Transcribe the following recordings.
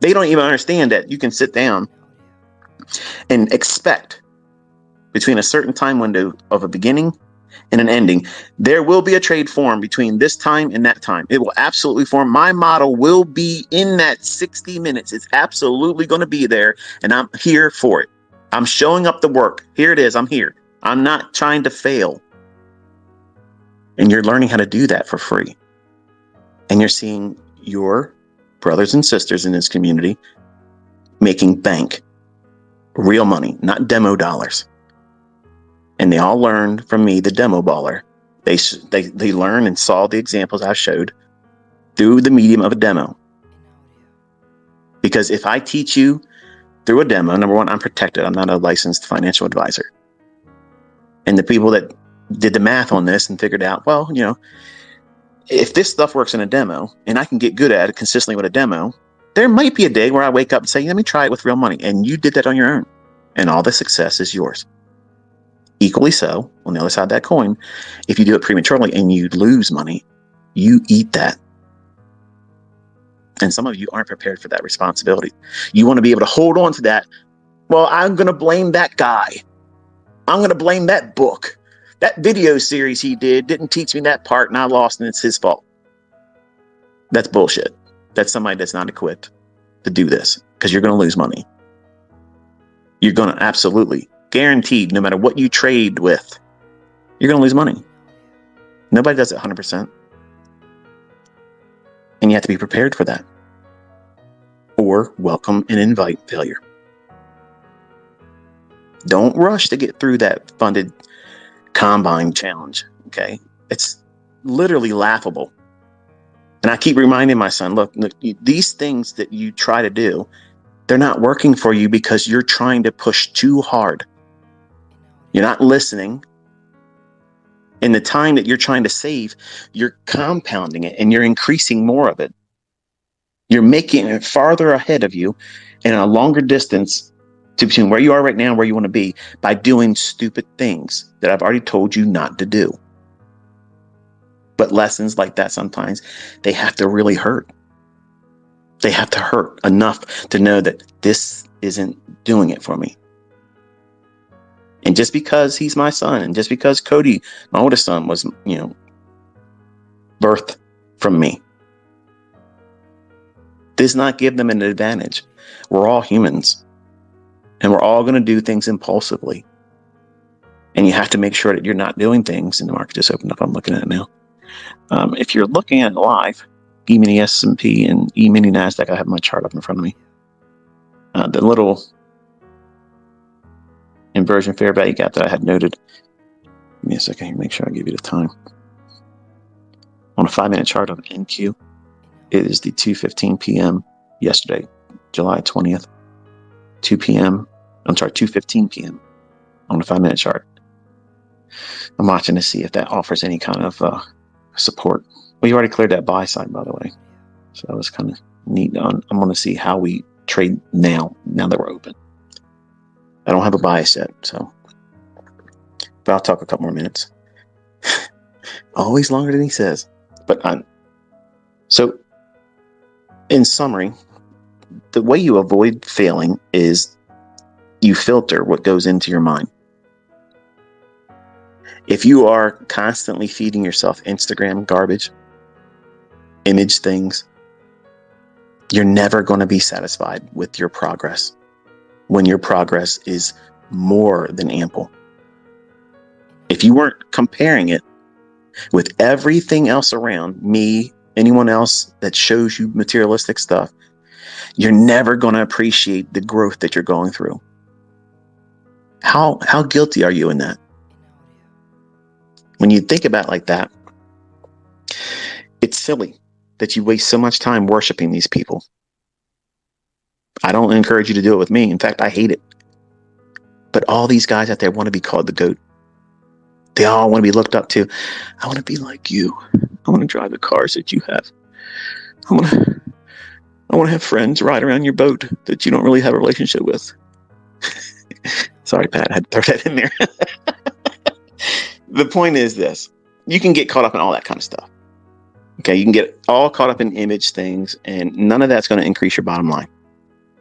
They don't even understand that you can sit down and expect between a certain time window of a beginning and an ending, there will be a trade form between this time and that time. It will absolutely form. My model will be in that 60 minutes. It's absolutely going to be there, and I'm here for it. I'm showing up the work. Here it is. I'm here. I'm not trying to fail. And you're learning how to do that for free. And you're seeing your brothers and sisters in this community making bank, real money, not demo dollars. And they all learned from me, the demo baller. They learned and saw the examples I showed through the medium of a demo. Because if I teach you through a demo, number one, I'm protected. I'm not a licensed financial advisor. And the people that did the math on this and figured out, well, you know, if this stuff works in a demo and I can get good at it consistently with a demo, there might be a day where I wake up and say, let me try it with real money. And you did that on your own. And all the success is yours. Equally so, on the other side of that coin, if you do it prematurely and you lose money, you eat that. And some of you aren't prepared for that responsibility. You want to be able to hold on to that. Well, I'm going to blame that guy. I'm going to blame that book. That video series he didn't teach me that part and I lost and it's his fault. That's bullshit. That's somebody that's not equipped to do this because you're going to lose money. You're going to absolutely, guaranteed, no matter what you trade with, you're going to lose money. Nobody does it 100%. And you have to be prepared for that. Or welcome and invite failure. Don't rush to get through that funded combine challenge. Okay. It's literally laughable. And I keep reminding my son, look, these things that you try to do, they're not working for you because you're trying to push too hard. You're not listening. In the time that you're trying to save, you're compounding it and you're increasing more of it. You're making it farther ahead of you and a longer distance to between where you are right now and where you want to be by doing stupid things that I've already told you not to do. But lessons like that sometimes, they have to really hurt. They have to hurt enough to know that this isn't doing it for me. And just because he's my son, and just because Cody, my oldest son, was, birthed from me, does not give them an advantage. We're all humans, and we're all going to do things impulsively. And you have to make sure that you're not doing things. And the market just opened up. I'm looking at it now. If you're looking at live, E-mini S&P and E-mini NASDAQ, I have my chart up in front of me. The little inversion fair value gap that I had noted. Give me a second here, make sure I give you the time. On a 5-minute chart of NQ, it is the 2:15 p.m. yesterday, July 20th, 2:15 p.m. on a 5-minute chart. I'm watching to see if that offers any kind of support. We already cleared that buy side, by the way. So that was kind of neat. I'm going to see how we trade now that we're open. I don't have a bias yet, but I'll talk a couple more minutes. Always longer than he says. So in summary, the way you avoid failing is you filter what goes into your mind. If you are constantly feeding yourself Instagram garbage, image things, you're never going to be satisfied with your progress when your progress is more than ample. If you weren't comparing it with everything else around me, anyone else that shows you materialistic stuff, you're never going to appreciate the growth that you're going through. How guilty are you in that? When you think about it like that, it's silly that you waste so much time worshiping these people. I don't encourage you to do it with me. In fact, I hate it. But all these guys out there want to be called the GOAT. They all want to be looked up to. I want to be like you. I want to drive the cars that you have. I want to have friends ride around your boat that you don't really have a relationship with. Sorry, Pat, I had to throw that in there. The point is this. You can get caught up in all that kind of stuff. Okay, you can get all caught up in image things, and none of that's going to increase your bottom line.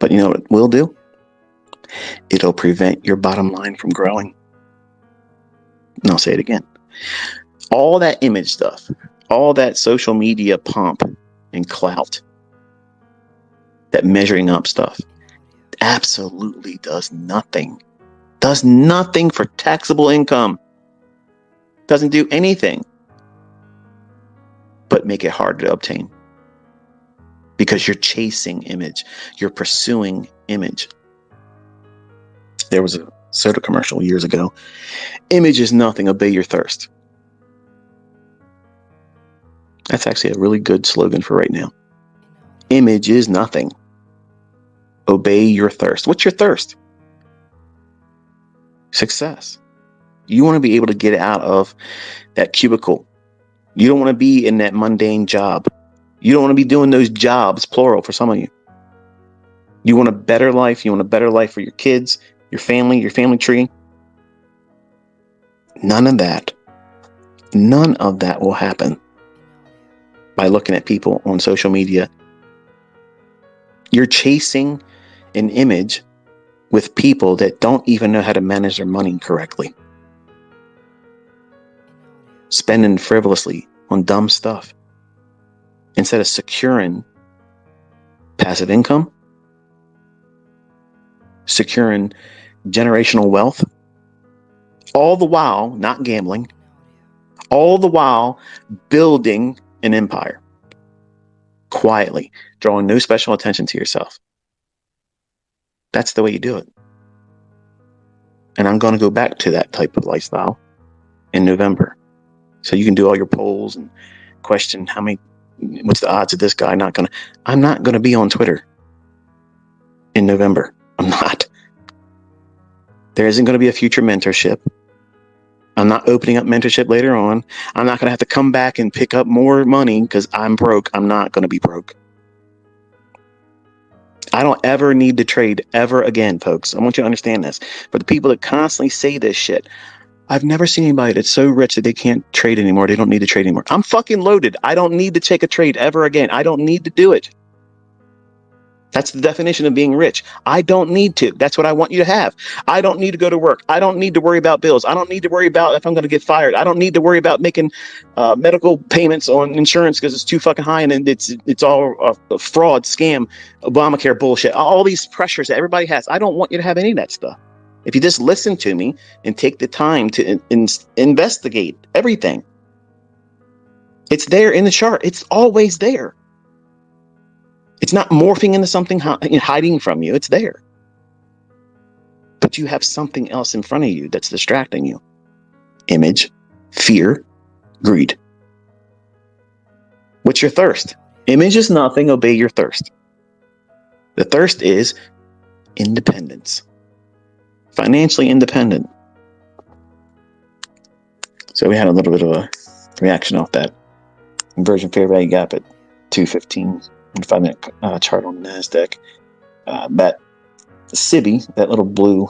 But you know what it will do? It'll prevent your bottom line from growing. And I'll say it again. All that image stuff, all that social media pomp and clout, that measuring up stuff, absolutely does nothing. Does nothing for taxable income. Doesn't do anything but make it harder to obtain. Because you're chasing image. You're pursuing image. There was a soda commercial years ago. Image is nothing, obey your thirst. That's actually a really good slogan for right now. Image is nothing. Obey your thirst. What's your thirst? Success. You want to be able to get out of that cubicle. You don't want to be in that mundane job. You don't want to be doing those jobs, plural, for some of you. You want a better life. You want a better life for your kids, your family tree. None of that will happen by looking at people on social media. You're chasing an image with people that don't even know how to manage their money correctly. Spending frivolously on dumb stuff instead of securing passive income, securing generational wealth, all the while not gambling, all the while building an empire quietly, drawing no special attention to yourself. That's the way you do it. And I'm going to go back to that type of lifestyle in November. So you can do all your polls and question what's the odds of this guy I'm not going to be on Twitter in November. I'm not. There isn't going to be a future mentorship. I'm not opening up mentorship later on. I'm not going to have to come back and pick up more money because I'm broke. I'm not going to be broke. I don't ever need to trade ever again, folks. I want you to understand this. For the people that constantly say this shit, I've never seen anybody that's so rich that they can't trade anymore. They don't need to trade anymore. I'm fucking loaded. I don't need to take a trade ever again. I don't need to do it. That's the definition of being rich. I don't need to. That's what I want you to have. I don't need to go to work. I don't need to worry about bills. I don't need to worry about if I'm going to get fired. I don't need to worry about making medical payments on insurance because it's too fucking high and it's all a fraud, scam, Obamacare bullshit. All these pressures that everybody has. I don't want you to have any of that stuff. If you just listen to me and take the time to investigate everything, it's there in the chart. It's always there. It's not morphing into something hiding from you. It's there. But you have something else in front of you that's distracting you. Image, fear, greed. What's your thirst? Image is nothing. Obey your thirst. The thirst is independence. Financially independent. So we had a little bit of a reaction off that inversion fair value gap at 215. 5-minute chart on NASDAQ. That Fvg, that little blue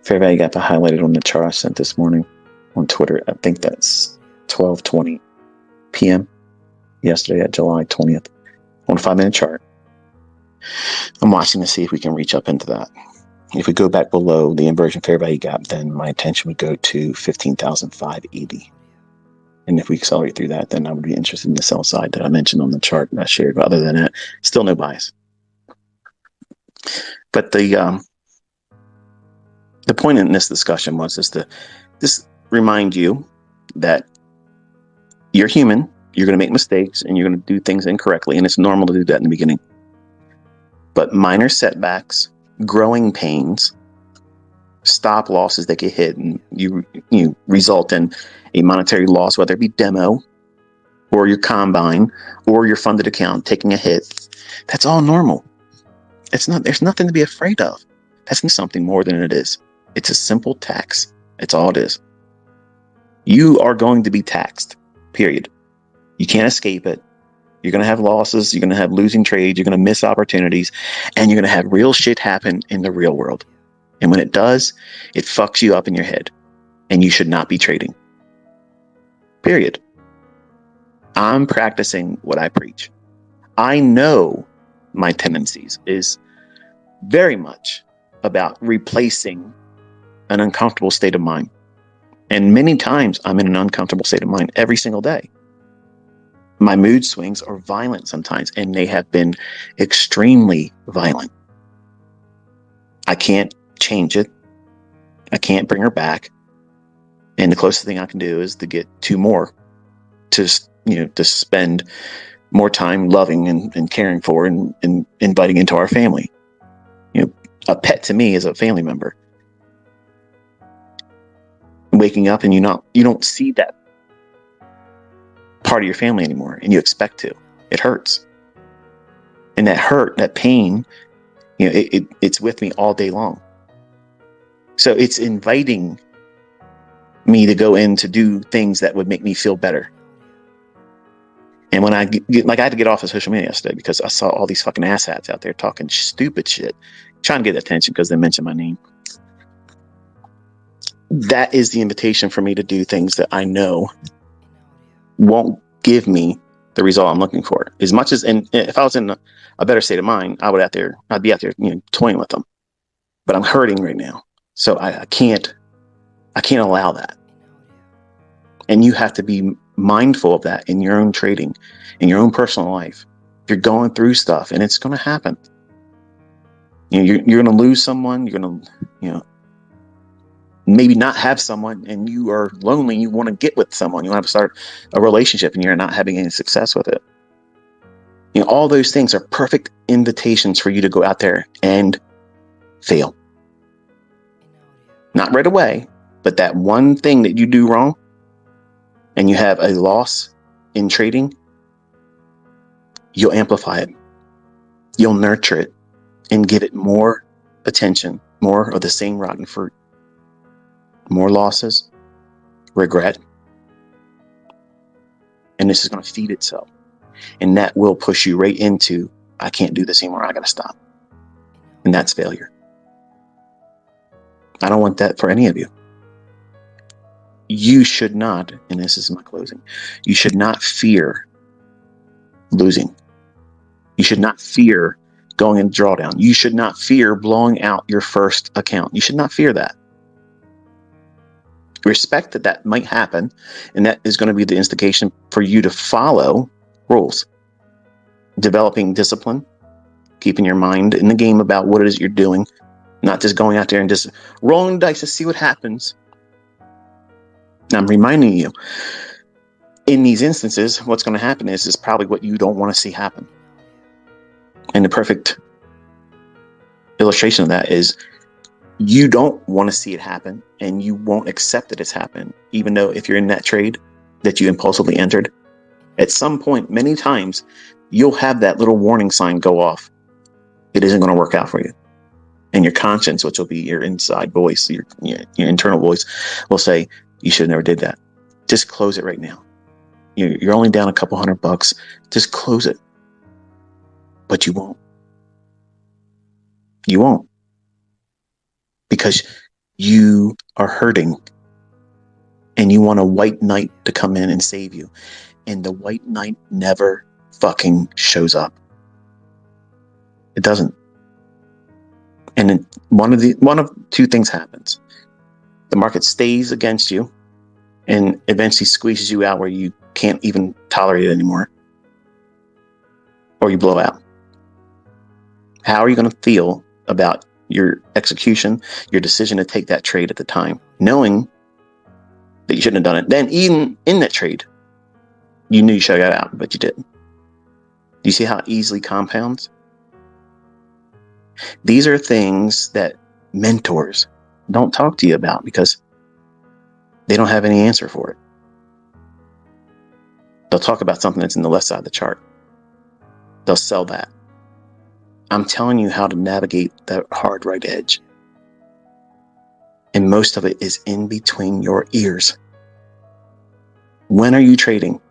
fair value gap I highlighted on the chart I sent this morning on Twitter. I think that's 12:20 p.m. yesterday at July 20th on a 5-minute chart. I'm watching to see if we can reach up into that. If we go back below the inversion fair value gap, then my attention would go to 15,580. And if we accelerate through that, then I would be interested in the sell side that I mentioned on the chart that I shared. But other than that, still no bias. But the point in this discussion was to just remind you that you're human, you're going to make mistakes, and you're going to do things incorrectly, and it's normal to do that in the beginning. But minor setbacks, growing pains, stop losses that get hit, and you result in a monetary loss, whether it be demo or your combine or your funded account taking a hit. That's all normal. There's nothing to be afraid of. That's something more than it is. It's a simple tax. It's all it is. You are going to be taxed, period. You can't escape it. You're going to have losses. You're going to have losing trades. You're going to miss opportunities, and you're going to have real shit happen in the real world. And when it does, it fucks you up in your head, and you should not be trading. Period. I'm practicing what I preach. I know my tendencies is very much about replacing an uncomfortable state of mind. And many times I'm in an uncomfortable state of mind every single day. My mood swings are violent sometimes, and they have been extremely violent. I can't change it. I can't bring her back. And the closest thing I can do is to get two more to spend more time loving and caring for and inviting into our family. A pet to me is a family member. Waking up and you don't see that part of your family anymore, and you expect to. It hurts. And that hurt, that pain, it's with me all day long. So it's inviting me to go in to do things that would make me feel better. And when I had to get off of social media yesterday because I saw all these fucking asshats out there talking stupid shit, trying to get attention because they mentioned my name. That is the invitation for me to do things that I know won't give me the result I'm looking for. As much as, and if I was in a better state of mind, I'd be out there, toying with them. But I'm hurting right now, so I can't allow that. And you have to be mindful of that in your own trading, in your own personal life. You're going through stuff, and it's going to happen. You're going to lose someone. You're going to, maybe not have someone, and you are lonely. You want to get with someone. You want to start a relationship, and you're not having any success with it. All those things are perfect invitations for you to go out there and fail. Not right away, but that one thing that you do wrong, and you have a loss in trading, you'll amplify it. You'll nurture it and give it more attention, more of the same rotten fruit. More losses, regret. And this is going to feed itself. And that will push you right into, I can't do this anymore, I got to stop. And that's failure. I don't want that for any of you. You should not, and this is my closing, you should not fear losing. You should not fear going in drawdown. You should not fear blowing out your first account. You should not fear that. Respect that might happen, and that is going to be the instigation for you to follow rules. Developing discipline, keeping your mind in the game about what it is you're doing, not just going out there and just rolling dice to see what happens. Now, I'm reminding you, in these instances, what's going to happen is probably what you don't want to see happen. And the perfect illustration of that is you don't want to see it happen, and you won't accept that it's happened, even though if you're in that trade that you impulsively entered, at some point, many times, you'll have that little warning sign go off. It isn't going to work out for you. And your conscience, which will be your inside voice, your internal voice, will say, you should have never did that. Just close it right now. You're only down a couple $100. Just close it. But you won't. You won't. Because you are hurting. And you want a white knight to come in and save you. And the white knight never fucking shows up. It doesn't. And then one of two things happens. The market stays against you and eventually squeezes you out where you can't even tolerate it anymore. Or you blow out. How are you going to feel about your execution, your decision to take that trade at the time, knowing that you shouldn't have done it? Then even in that trade, you knew you should have got out, but you didn't. Do you see how it easily compounds? These are things that mentors don't talk to you about because they don't have any answer for it. They'll talk about something that's in the left side of the chart. They'll sell that. I'm telling you how to navigate that hard right edge. And most of it is in between your ears. When are you trading?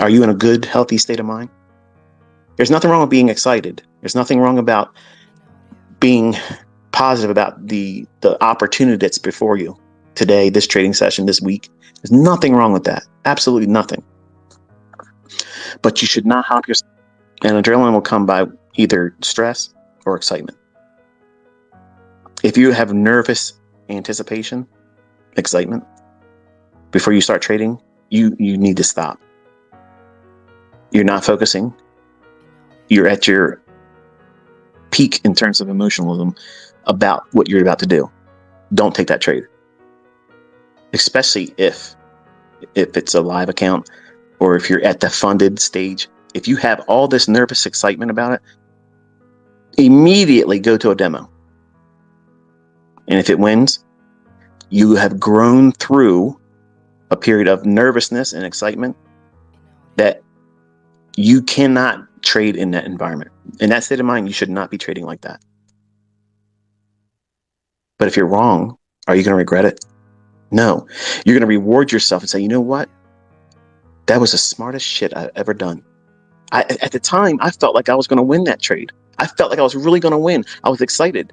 Are you in a good, healthy state of mind? There's nothing wrong with being excited. There's nothing wrong about being positive about the opportunity that's before you today, this trading session, this week. There's nothing wrong with that. Absolutely nothing. But you should not And adrenaline will come by either stress or excitement. If you have nervous anticipation, excitement, before you start trading, you need to stop. You're not focusing. You're at your peak in terms of emotionalism about what you're about to do. Don't take that trade. Especially if it's a live account or if you're at the funded stage. If you have all this nervous excitement about it, immediately go to a demo. And if it wins, you have grown through a period of nervousness and excitement that you cannot trade in that environment. In that state of mind, you should not be trading like that. But if you're wrong, are you going to regret it? No. You're going to reward yourself and say, you know what? That was the smartest shit I've ever done. At the time, I felt like I was going to win that trade. I felt like I was really going to win. I was excited.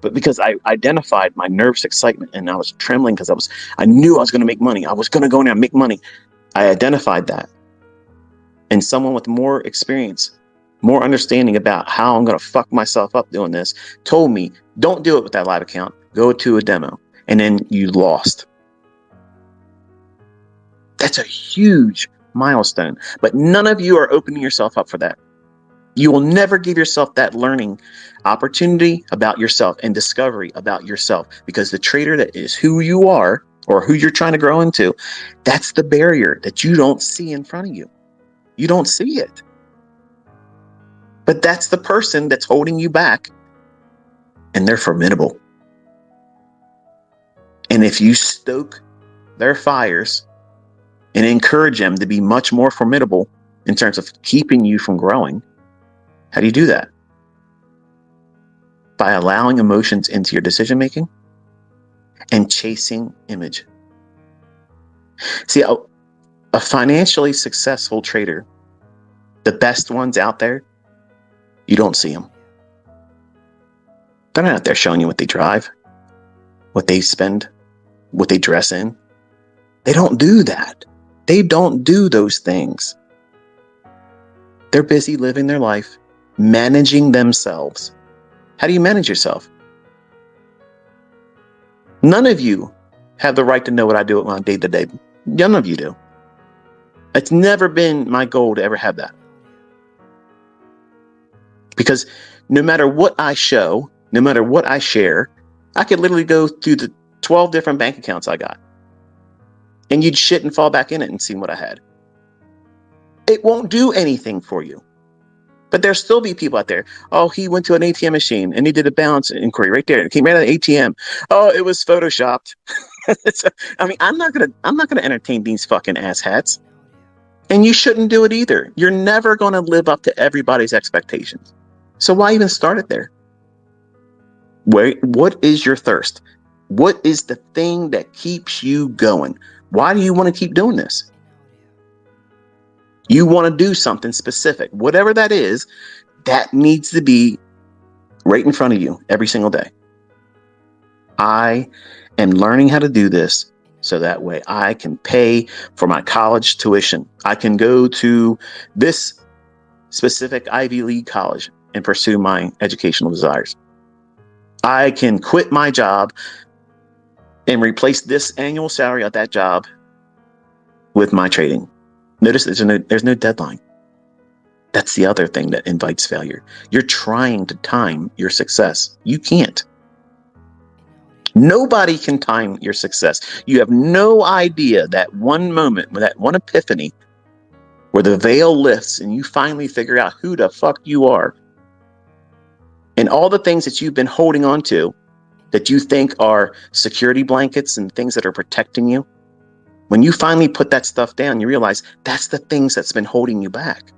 But because I identified my nervous excitement and I was trembling because I knew I was going to make money. I was going to go in there and make money. I identified that. And someone with more experience, more understanding about how I'm going to fuck myself up doing this, told me, don't do it with that live account. Go to a demo. And then you lost. That's a huge milestone. But none of you are opening yourself up for that. You will never give yourself that learning opportunity about yourself and discovery about yourself, because the trader that is who you are or who you're trying to grow into, that's the barrier that you don't see in front of you. You don't see it. But that's the person that's holding you back, and they're formidable. And if you stoke their fires and encourage them to be much more formidable in terms of keeping you from growing, how do you do that? By allowing emotions into your decision making and chasing image. See, a financially successful trader, the best ones out there, you don't see them. They're not out there showing you what they drive, what they spend, what they dress in. They don't do that. They don't do those things. They're busy living their life, managing themselves. How do you manage yourself? None of you have the right to know what I do with my day-to-day. None of you do. It's never been my goal to ever have that. Because no matter what I show, no matter what I share, I could literally go through the 12 different bank accounts I got. And you'd shit and fall back in it and see what I had. It won't do anything for you. But there'll still be people out there. Oh, he went to an ATM machine and he did a balance inquiry right there. It came right out of the ATM. Oh, it was photoshopped. I'm not gonna entertain these fucking asshats. And you shouldn't do it either. You're never gonna live up to everybody's expectations. So why even start it there? What is your thirst? What is the thing that keeps you going? Why do you want to keep doing this? You want to do something specific. Whatever that is, that needs to be right in front of you every single day. I am learning how to do this so that way I can pay for my college tuition. I can go to this specific Ivy League college and pursue my educational desires. I can quit my job and replace this annual salary at that job with my trading. Notice there's no deadline. That's the other thing that invites failure. You're trying to time your success. You can't. Nobody can time your success. You have no idea that one moment, that one epiphany, where the veil lifts and you finally figure out who the fuck you are. And all the things that you've been holding on to that you think are security blankets and things that are protecting you. When you finally put that stuff down, you realize that's the things that's been holding you back.